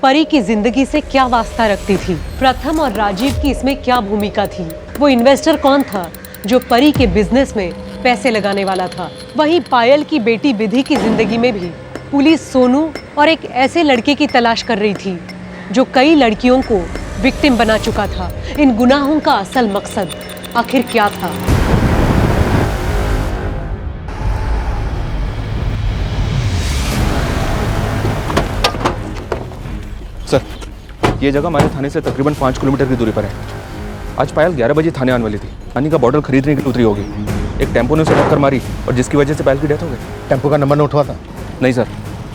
परी की जिंदगी से क्या वास्ता रखती थी? प्रथम और राजीव की इसमें क्या भूमिका थी? वो इन्वेस्टर कौन था जो परी के बिजनेस में पैसे लगाने वाला था? वहीं पायल की बेटी विधि की जिंदगी में भी पुलिस सोनू और एक ऐसे लड़के की तलाश कर रही थी जो कई लड़कियों को विक्टिम बना चुका था। इन गुनाहों का असल मकसद आखिर क्या था? सर, ये जगह हमारे थाने से तकरीबन 5 किलोमीटर की दूरी पर है। आज पायल 11 बजे थाने आने वाली थी। पानी का बॉटल खरीदने के लिए उतरी होगी। एक टेम्पो ने उसे टक्कर मारी और जिसकी वजह से पायल की डेथ हो गई। टेम्पो का नंबर नोट हुआ था? नहीं सर,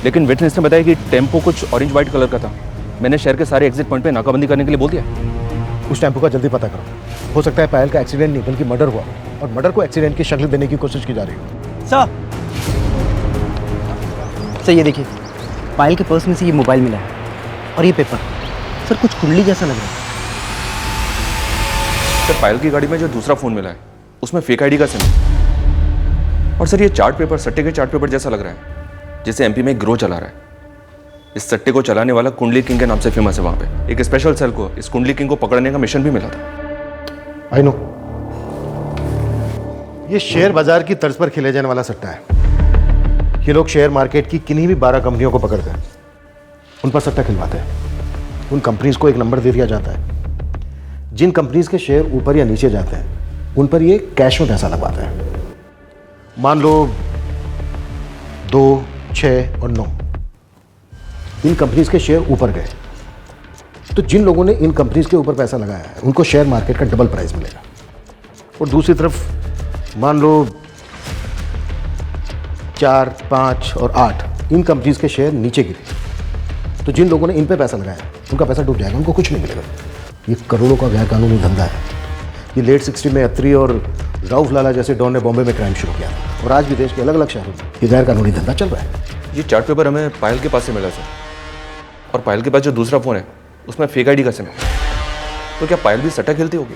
लेकिन विटनेस ने बताया कि टेम्पो कुछ ऑरेंज वाइट कलर का था। मैंने शहर के सारे एग्जिट पॉइंट पे नाकाबंदी करने के लिए बोल दिया। उस टेम्पो का जल्दी पता करो। हो सकता है पायल का एक्सीडेंट नहीं बल्कि मर्डर हुआ, और मर्डर को एक्सीडेंट की शक्ल देने की कोशिश की जा रही हो। सर ये देखिए, पायल के पर्स में से ये मोबाइल मिला है और ये पेपर। सर कुछ कुंडली जैसा लग रहा है। सर पायल की गाड़ी में जो दूसरा फ़ोन मिला है उसमें फेक आईडी का सिम है। और सर ये चार्ट पेपर सट्टे के चार्ट पेपर जैसा लग रहा है, जिसे MP में एक ग्रो चला रहा है। इस सट्टे को चलाने वाला कुंडली किंग के नाम से फेमस है। वहाँ पे एक स्पेशल सेल को इस कुंडली किंग को पकड़ने का मिशन भी मिला था। आई नो, ये शेयर बाजार की तर्ज पर खेले जाने वाला सट्टा है। ये लोग शेयर मार्केट की किन्हीं भी 12 कंपनियों को पकड़ते हैं, उन पर सट्टा खिलवाते हैं। उन कंपनीज को एक नंबर दे दिया जाता है। जिन कंपनीज के शेयर ऊपर या नीचे जाते हैं उन पर ये कैश में पैसा लगवाते हैं। मान लो 2, 6 और 9 इन कंपनीज के शेयर ऊपर गए, तो जिन लोगों ने इन कंपनीज के ऊपर पैसा लगाया है उनको शेयर मार्केट का डबल प्राइस मिलेगा। और दूसरी तरफ मान लो 4, 5 और 8 इन कंपनीज के शेयर नीचे गिरे, तो जिन लोगों ने इन पे पैसा लगाया उनका पैसा डूब जाएगा, उनको कुछ नहीं मिलेगा। ये करोड़ों का गैर कानूनी धंधा है। ये लेट 60 में अत्री और राउफ लाला जैसे डॉन ने बॉम्बे में क्राइम शुरू किया और आज भी देश के अलग अलग शहरों में ये गैर कानूनी धंधा चल रहा है। ये चार्ट पेपर हमें पायल के पास से मिला सर, और पायल के पास जो दूसरा फ़ोन है उसमें फेक आईडी का सिम है। तो क्या पायल भी सट्टा खेलती होगी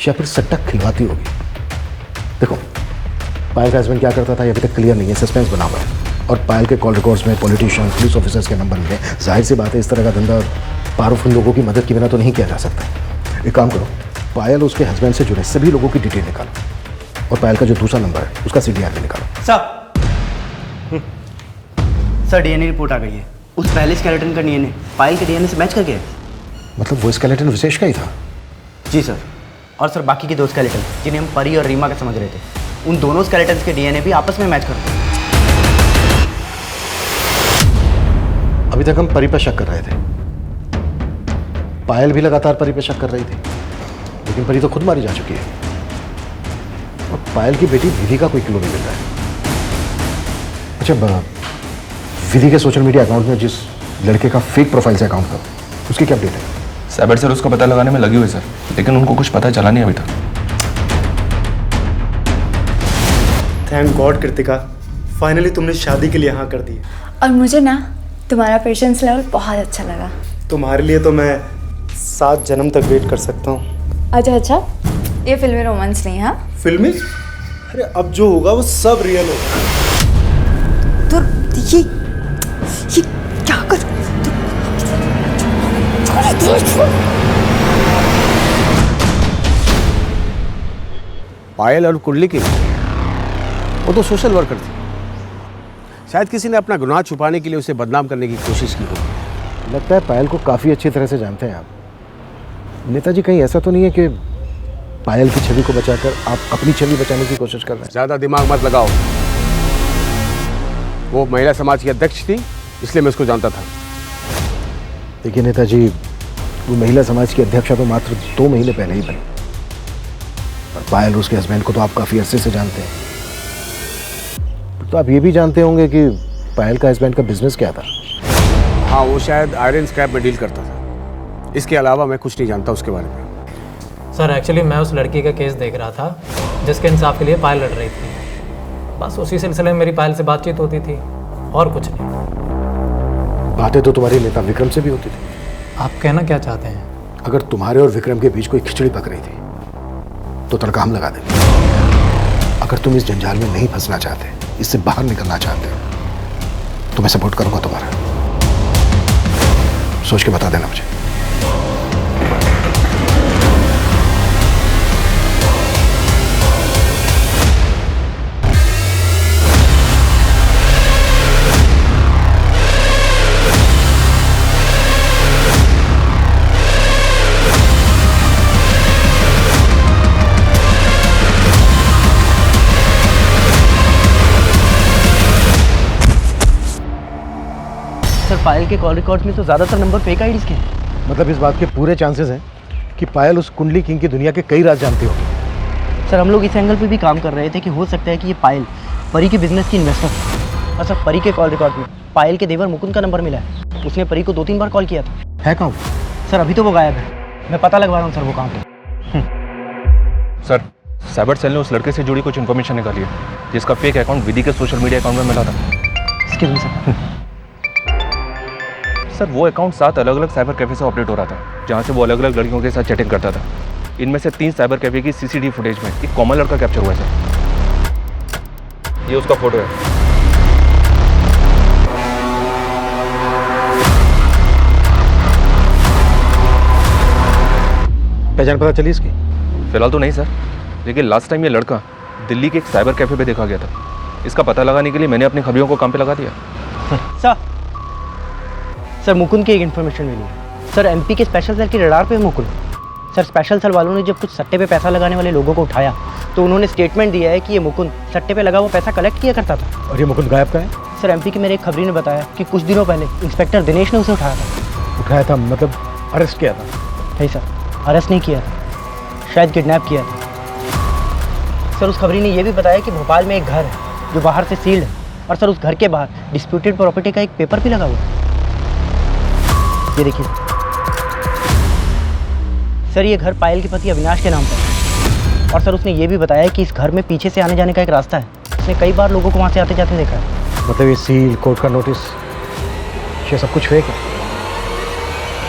या फिर सट्टा खिलवाती होगी? देखो, पायल का हस्बैंड क्या करता था ये अभी तक क्लियर नहीं है, सस्पेंस बना हुआ है। और पायल के कॉल रिकॉर्ड्स में पॉलिटिशियन, पुलिस ऑफिसर्स के नंबर मिले। जाहिर सी बात है इस तरह का धंधा पावरफुल लोगों की मदद के बिना तो नहीं किया जा सकता। एक काम करो, पायल उसके हस्बैंड से जुड़े सभी लोगों की डिटेल निकालो और पायल का जो दूसरा नंबर है उसका CDR भी निकालो। सर DNA रिपोर्ट आ गई है। उस पहले स्केलेटन का DNA पायल के DNA से मैच कर गया है। मतलब वो स्केलेटन विशेष का ही था? जी सर। और सर बाकी के 2 स्केलेटन जिन्हें हम परी और रीमा का समझ रहे थे, उन दोनों स्केलेटन्स के DNA भी आपस में मैच करते हैं। अभी तक हम परी पर शक कर रहे थे, पायल भी लगातार परी पर शक कर रही थी, लेकिन परी तो खुद मारी जा चुकी है और पायल की बेटी विधि का कोई क्लू नहीं मिल रहा है। अच्छा, विधि के सोशल मीडिया अकाउंट में जिस लड़के का फेक प्रोफाइल से अकाउंट था, उसकी क्या अपडेट है? साइबर सेल उसका पता लगाने में लगी हुई सर, लेकिन उनको कुछ पता चला नहीं अभी तक। थैंक गॉड कृतिका, फाइनली तुमने शादी के लिए हाँ कर दी। और मुझे ना तुम्हारा पेशेंस लेवल बहुत अच्छा लगा। तुम्हारे लिए तो मैं 7 जन्म तक वेट कर सकता हूँ। अच्छा, ये फिल्मी रोमांस नहीं है? फिल्मी? अरे अब जो होगा वो सब रियल होगा। तो ये क्या कर पायल और कुंडली की वो तो सोशल वर्कर थी। शायद किसी ने अपना गुनाह छुपाने के लिए उसे बदनाम करने की कोशिश की होगी। लगता है पायल को काफ़ी अच्छी तरह से जानते हैं आप। नेताजी, कहीं ऐसा तो नहीं है कि पायल की छवि को बचाकर आप अपनी छवि बचाने की कोशिश कर रहे हैं? ज़्यादा दिमाग मत लगाओ। वो महिला समाज की अध्यक्ष थी, इसलिए मैं उसको जानता था। देखिए नेताजी, वो महिला समाज की अध्यक्षा तो मात्र 2 महीने पहले ही बनी, और पायल उसके हस्बैंड को तो आप काफ़ी अरसे से जानते हैं। तो आप ये भी जानते होंगे कि पायल का हस्बैंड का बिजनेस क्या था? हाँ, वो शायद आयरन स्क्रैप में डील करता था। इसके अलावा मैं कुछ नहीं जानता उसके बारे में। सर एक्चुअली मैं उस लड़की का केस देख रहा था जिसके इंसाफ के लिए पायल लड़ रही थी। बस उसी सिलसिले में मेरी पायल से बातचीत होती थी, और कुछ नहीं। बातें तो तुम्हारे नेता विक्रम से भी होती थी। आप कहना क्या चाहते हैं? अगर तुम्हारे और विक्रम के बीच कोई खिचड़ी पक रही थी तो तड़का हम लगा देंगे। अगर तुम इस जंजाल में नहीं फंसना चाहते, इससे बाहर निकलना चाहते हो, तो मैं सपोर्ट करूंगा तुम्हारा। सोच के बता देना मुझे। पायल के कॉल रिकॉर्ड में तो ज़्यादातर नंबर फेक आईडीज़ के हैं। मतलब इस बात के पूरे चांसेस हैं कि पायल उस कुंडली किंग की दुनिया के कई राज जानती होगी। सर हम लोग इस एंगल पे भी काम कर रहे थे कि हो सकता है कि ये पायल परी के बिजनेस की इन्वेस्टर है। और सर परी के कॉल रिकॉर्ड में पायल के देवर मुकुंद का नंबर मिला है। उसने परी को 2-3 बार कॉल किया था। है कहाँ? सर अभी तो वो गायब है। मैं पता लगवा रहा हूँ सर वो कहाँ पे। सर साइबर सेल ने उस लड़के से जुड़ी कुछ इन्फॉर्मेशन निकाली है जिसका फेक अकाउंट विधि के सोशल मीडिया अकाउंट में मिला था। Excuse me sir. सर वो अकाउंट 7 अलग अलग साइबर कैफे से ऑपरेट हो रहा था, जहाँ से वो अलग अलग लड़कियों के साथ चैटिंग करता था। इनमें से 3 साइबर कैफे की CCTV फुटेज में एक कॉमन लड़का कैप्चर हुआ है सर। ये उसका फोटो है। पहचान पता चली इसकी? फिलहाल तो नहीं सर, लेकिन लास्ट टाइम ये लड़का दिल्ली के एक साइबर कैफे पे देखा गया था। इसका पता लगाने के लिए मैंने अपनी खबरियों को काम पे लगा दिया। सर मुकुंद की एक इन्फॉर्मेशन मिली है। सर MP के स्पेशल सेल की रडार पे है मुकुंद। सर स्पेशल सेल वालों ने जब कुछ सट्टे पे पैसा लगाने वाले लोगों को उठाया तो उन्होंने स्टेटमेंट दिया है कि ये मुकुंद सट्टे पे लगा वो पैसा कलेक्ट किया करता था। और ये मुकुंद गायब का है? सर MP के मेरे एक खबरी ने बताया कि कुछ दिनों पहले इंस्पेक्टर दिनेश ने उसे उठाया था। उठाया था मतलब अरेस्ट किया था? नहीं सर, अरेस्ट नहीं किया था, शायद किडनैप किया था। सर उस खबरी ने यह भी बताया कि भोपाल में एक घर है जो बाहर से सील्ड है, और सर उस घर के बाहर डिस्प्यूटेड प्रॉपर्टी का एक पेपर भी लगा हुआ है। ये देखिए सर, ये घर पायल के पति अविनाश के नाम पर है, और सर उसने ये भी बताया कि इस घर में पीछे से आने जाने का एक रास्ता है। उसने कई बार लोगों को वहाँ से आते जाते देखा है। मतलब ये सील, कोर्ट का नोटिस, ये सब कुछ फेक है।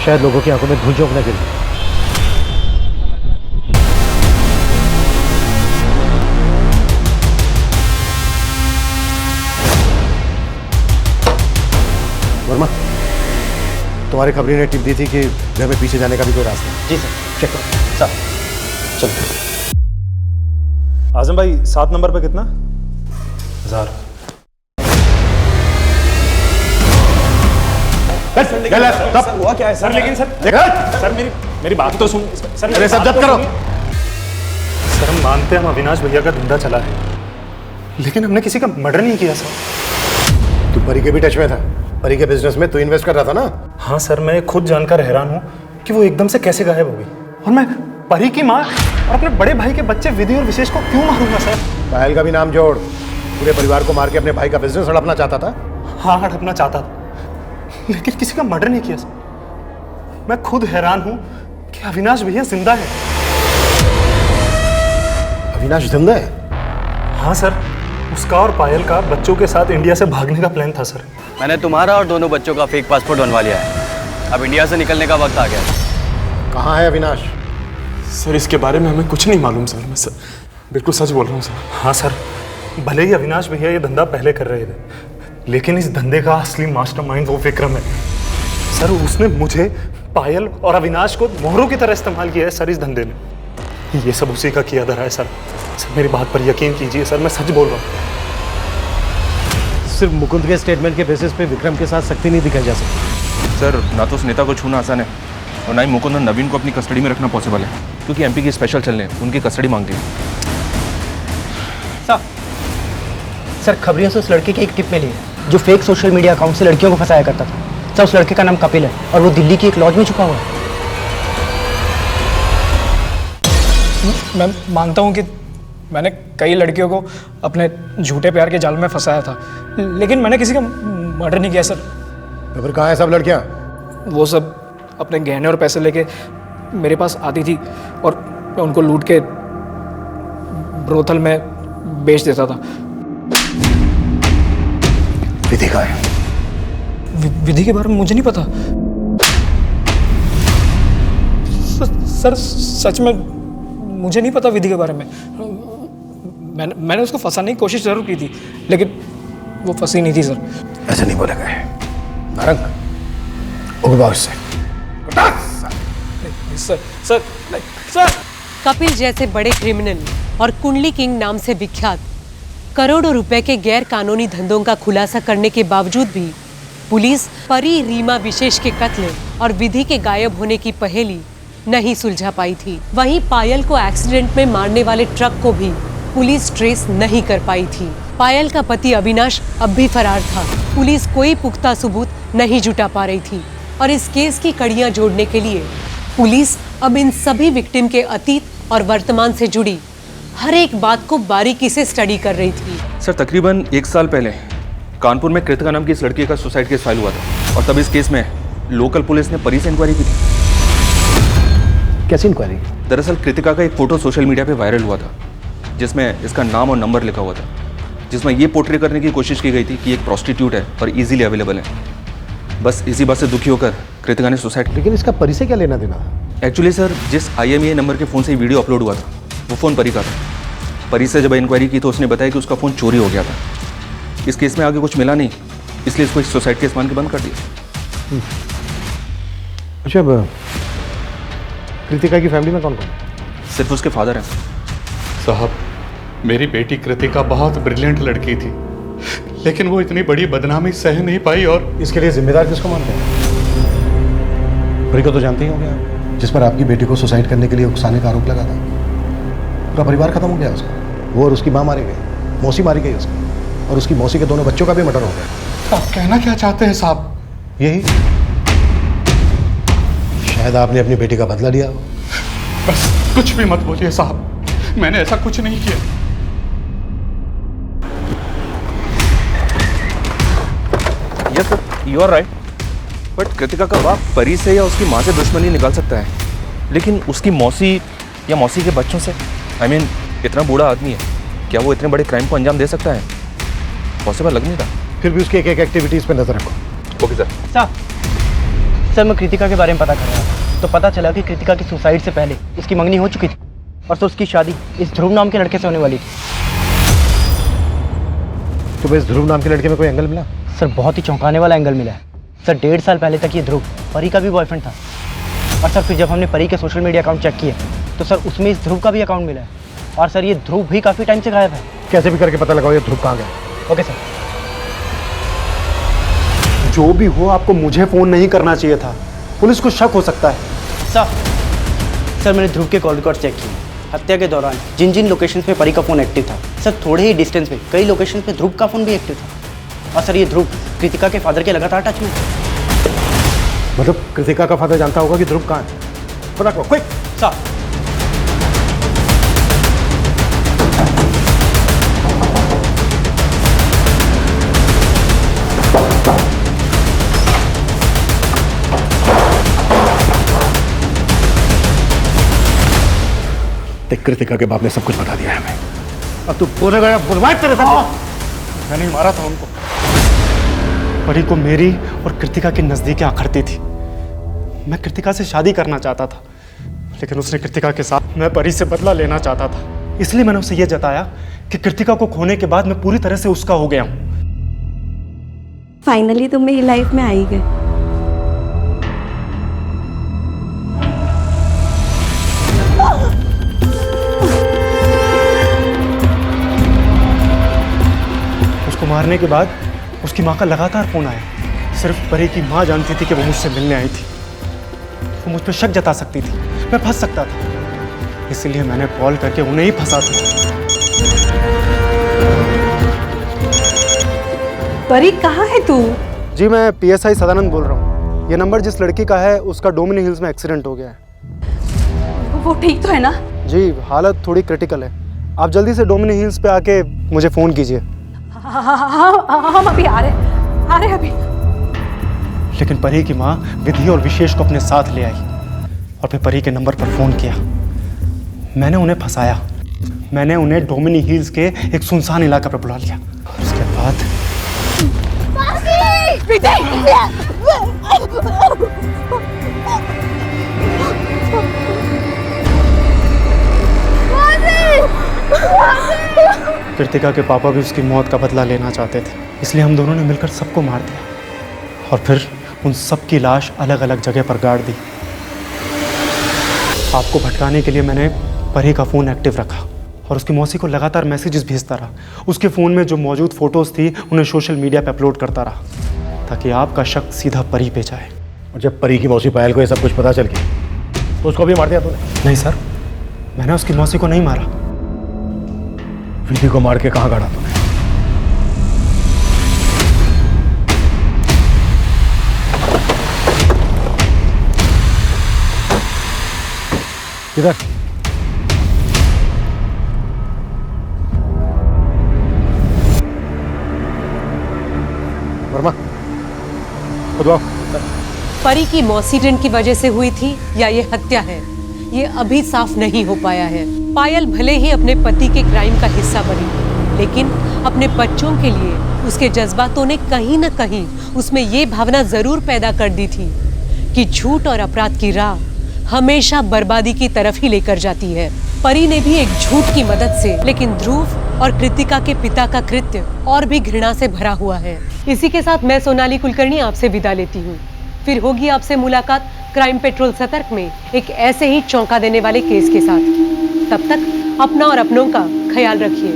शायद लोगों की आंखों में धूल झोंकने के लिए। वर्मा, तुम्हारी खबरी ने टिप दी थी कि घर में पीछे जाने का भी कोई रास्ता नहीं। जी सर, चेक करो सर। चलो आजम भाई 7 नंबर पे कितना? 1000। हुआ क्या है सर लेकिन सर मेरी बात तो सुन सर। अरे सब जब्त करो। सर हम मानते हैं हम अविनाश भैया का धंधा चला है, लेकिन हमने किसी का मर्डर नहीं किया सर। तू परी के भी टच में था? परी के बिजनेस में तू इन्वेस्ट कर रहा था ना? हाँ सर, मैं खुद जानकर हैरान हूँ कि वो एकदम से कैसे गायब हो गई, और मैं परी की माँ और अपने बड़े भाई के बच्चे विधि और विशेष को क्यों मारूंगा सर? पायल का भी नाम जोड़। पूरे परिवार को मार के अपने भाई का बिजनेस हड़पना चाहता था? हाँ हड़पना चाहता था, लेकिन किसी का मर्डर नहीं किया सर। मैं खुद हैरान हूँ कि अविनाश भैया जिंदा है। अविनाश जिंदा है? हाँ सर, उसका और पायल का बच्चों के साथ इंडिया से भागने का प्लान था सर। मैंने तुम्हारा और दोनों बच्चों का फेक पासपोर्ट बनवा लिया है। अब इंडिया से निकलने का वक्त आ गया। कहाँ है अविनाश? सर इसके बारे में हमें कुछ नहीं मालूम सर। मैं बिल्कुल सच बोल रहा हूँ सर। हाँ सर, भले ही अविनाश भैया ये धंधा पहले कर रहे थे, लेकिन इस धंधे का असली मास्टरमाइंड वो विक्रम है सर। उसने मुझे, पायल और अविनाश को मोहरों की तरह इस्तेमाल किया है सर इस धंधे में। ये सब उसी का किया धरा है सर। सर मेरी बात पर यकीन कीजिए सर, मैं सच बोल रहा हूँ। सिर्फ मुकुंद के स्टेटमेंट के बेसिस पे विक्रम के साथ सख्ती नहीं दिखाई जा सकती। सर ना तो उस नेता को छूना आसान है और ना ही मुकुंद और नवीन को अपनी कस्टडी में रखना पॉसिबल है, क्योंकि एमपी की स्पेशल चलने उनकी कस्टडी मांगती है। सर खबरियों से उस लड़के की एक टिप मिली है जो फेक सोशल मीडिया अकाउंट से लड़कियों को फंसाया करता था। सर उस लड़के का नाम कपिल है और वो दिल्ली की एक लॉज में छुपा हुआ है। मैं मानता हूँ कि मैंने कई लड़कियों को अपने झूठे प्यार के जाल में फंसाया था, लेकिन मैंने किसी का मर्डर नहीं किया सर। तो फिर कहाँ है सब लड़कियाँ? वो सब अपने गहने और पैसे लेके मेरे पास आती थी और मैं उनको लूट के ब्रोथल में बेच देता था। विधि कहाँ है? विधि के बारे में मुझे नहीं पता सर। सच में मुझे नहीं पता विधि के बारे में। मैंने उसको फंसाने की कोशिश जरूर की थी, लेकिन वो फंसी नहीं थी सर। ऐसे नहीं बोलेगा नारंग, उगवा उससे। सर सर सर कपिल जैसे बड़े क्रिमिनल और कुंडली किंग नाम से विख्यात करोड़ों रुपए के गैर कानूनी धंधों का खुलासा करने के बावजूद भी पुलिस परी रीमा विशेष के कत्ल और विधि के गायब होने की पहेली नहीं सुलझा पाई थी। वहीं पायल को एक्सीडेंट में मारने वाले ट्रक को भी पुलिस ट्रेस नहीं कर पाई थी। पायल का पति अविनाश अब भी फरार था। पुलिस कोई पुख्ता सबूत नहीं जुटा पा रही थी और इस केस की कड़ियां जोड़ने के लिए पुलिस अब इन सभी विक्टिम के अतीत और वर्तमान से जुड़ी हर एक बात को बारीकी से स्टडी कर रही थी। सर तकरीबन 1 साल पहले कानपुर में कृतिका नाम की इस लड़की का सुसाइड केस फाइल हुआ था और तब इस केस में लोकल पुलिस ने परी से इंक्वायरी की थी। कैसी इंक्वायरी? दरअसल कृतिका का एक फोटो सोशल मीडिया पे वायरल हुआ था जिसमें इसका नाम और नंबर लिखा हुआ था, जिसमें ये पोर्ट्रे करने की कोशिश की गई थी कि एक प्रोस्टिट्यूट है और इजीली अवेलेबल है। बस इसी बात से दुखी होकर कृतिका ने सुसाइड। लेकिन इसका परी से क्या लेना देना? एक्चुअली सर जिस IMEI नंबर के फ़ोन से वीडियो अपलोड हुआ था वो फ़ोन परी का था। परी से जब इंक्वायरी की तो उसने बताया कि उसका फ़ोन चोरी हो गया था। इस केस में आगे कुछ मिला नहीं, इसलिए इसको सुसाइड केस मान के बंद कर दिया। अच्छा, कृतिका की फैमिली में कौन कौन? सिर्फ उसके फादर हैं। साहब, मेरी बेटी कृतिका बहुत ब्रिलियंट लड़की थी, लेकिन वो इतनी बड़ी बदनामी सह नहीं पाई। और इसके लिए जिम्मेदार किसको मानते हैं? परी को तो जानते ही होंगे आप, जिस पर आपकी बेटी को सुसाइड करने के लिए उकसाने का आरोप लगा था। पूरा परिवार खत्म हो गया उसका। वो और उसकी माँ मारी गई, मौसी मारी गई उसकी, और उसकी मौसी के दोनों बच्चों का भी मर्डर हो गया। आप कहना क्या चाहते हैं साहब? यही, शायद आपने अपनी बेटी का बदला लिया। बस कुछ भी मत बोलिए साहब, मैंने ऐसा कुछ नहीं किया। Yes sir, you are right. But Kritika का बाप परी से या उसकी माँ से दुश्मनी निकाल सकता है, लेकिन उसकी मौसी या मौसी के बच्चों से, I mean, इतना बूढ़ा आदमी है, क्या वो इतने बड़े क्राइम को अंजाम दे सकता है? पॉसिबल लग नहीं रहा। फिर भी उसकी एक एक एक्टिविटीज़ पे नजर रखो। Okay sir. सर मैं कृतिका के बारे में पता कर रहा था तो पता चला कि कृतिका की सुसाइड से पहले उसकी मंगनी हो चुकी थी और तो उसकी शादी इस ध्रुव नाम के लड़के से होने वाली थी। तो इस ध्रुव नाम के लड़के में कोई एंगल मिला? सर बहुत ही चौंकाने वाला एंगल मिला है। सर 1.5 साल पहले तक ये ध्रुव परी का भी बॉयफ्रेंड था। और सर फिर जब हमने परी के सोशल मीडिया अकाउंट चेक किया तो सर उसमें इस ध्रुव का भी अकाउंट मिला है। और सर ये ध्रुव भी काफ़ी टाइम से गायब है। कैसे भी करके पता लगाओ ये ध्रुव कहाँ गया। Okay sir. जो भी हो, आपको मुझे फोन नहीं करना चाहिए था। पुलिस को शक हो सकता है। सर मैंने ध्रुव के कॉल रिकॉर्ड चेक किए। हत्या के दौरान जिन जिन लोकेशंस पे परी का फ़ोन एक्टिव था सर, थोड़े ही डिस्टेंस पे कई लोकेशन पे ध्रुव का फ़ोन भी एक्टिव था। और सर ये ध्रुव कृतिका के फादर के लगातार टच में। मतलब कृतिका का फादर जानता होगा कि ध्रुव कहाँ है। पता करो क्विक। सर कृतिका के बाप ने सब कुछ बता दिया है हमें। अब तू बोले गया बुलवाए तेरे साथ। मैं नहीं मारा था उनको। परी को मेरी और कृतिका की नजदीकें आखरती थी। मैं कृतिका से शादी करना चाहता था, लेकिन उसने कृतिका के साथ मैं परी से बदला लेना चाहता था। इसलिए मैंने उसे यह जताया कि कृतिका को खोने के बाद मैं पूरी तरह से उसका हो गया हूं। फाइनली तुम मेरी लाइफ में आई गए। मारने के बाद उसकी माँ का लगातार फोन आया। सिर्फ परी की माँ जानती थी कि वो मुझसे मिलने आई थी। वो मुझ पर शक जता सकती थी, मैं फंस सकता था। इसलिए मैंने कॉल करके उन्हें ही फंसा दिया। परी कहाँ है तू? जी मैं PSI सदानंद बोल रहा हूँ। ये नंबर जिस लड़की का है उसका डोमिनी हिल्स में एक्सीडेंट हो गया है। वो ठीक तो है ना? जी हालत थोड़ी क्रिटिकल है। आप जल्दी से डोमिनी हिल्स पे आके मुझे फ़ोन कीजिए। हम अभी आ रहे अभी। लेकिन परी की माँ विधि और विशेष को अपने साथ ले आई और फिर परी के नंबर पर फ़ोन किया। मैंने उन्हें फंसाया। मैंने उन्हें डोमिनी हिल्स के एक सुनसान इलाका पर बुला लिया। और उसके बाद कृतिका के पापा भी उसकी मौत का बदला लेना चाहते थे, इसलिए हम दोनों ने मिलकर सबको मार दिया और फिर उन सब की लाश अलग अलग जगह पर गाड़ दी। आपको भटकाने के लिए मैंने परी का फ़ोन एक्टिव रखा और उसकी मौसी को लगातार मैसेजेस भेजता रहा। उसके फ़ोन में जो मौजूद फ़ोटोज़ थी उन्हें सोशल मीडिया पर अपलोड करता रहा ताकि आपका शक सीधा परी पे जाए। और जब परी की मौसी पायल को ये सब कुछ पता चल गया तो उसको भी मार दिया तूने? नहीं सर, मैंने उसकी मौसी को नहीं मारा। विधि को मार के कहाँ गाड़ा तूने? किधर? वर्मा, खुद आओ। परी की मौसीडेंट की वजह से हुई थी या ये हत्या है, ये अभी साफ नहीं हो पाया है। पायल भले ही अपने पति के क्राइम का हिस्सा बनी, लेकिन अपने बच्चों के लिए उसके जज्बातों ने कहीं न कहीं उसमें ये भावना जरूर पैदा कर दी थी कि झूठ और अपराध की राह हमेशा बर्बादी की तरफ ही लेकर जाती है। परी ने भी एक झूठ की मदद से, लेकिन ध्रुव और कृतिका के पिता का कृत्य और भी घृणा से भरा हुआ है। इसी के साथ मैं सोनाली कुलकर्णी आपसे विदा लेती हूँ। फिर होगी आपसे मुलाकात क्राइम पेट्रोल सतर्क में एक ऐसे ही चौंका देने वाले केस के साथ। तब तक अपना और अपनों का ख्याल रखिए।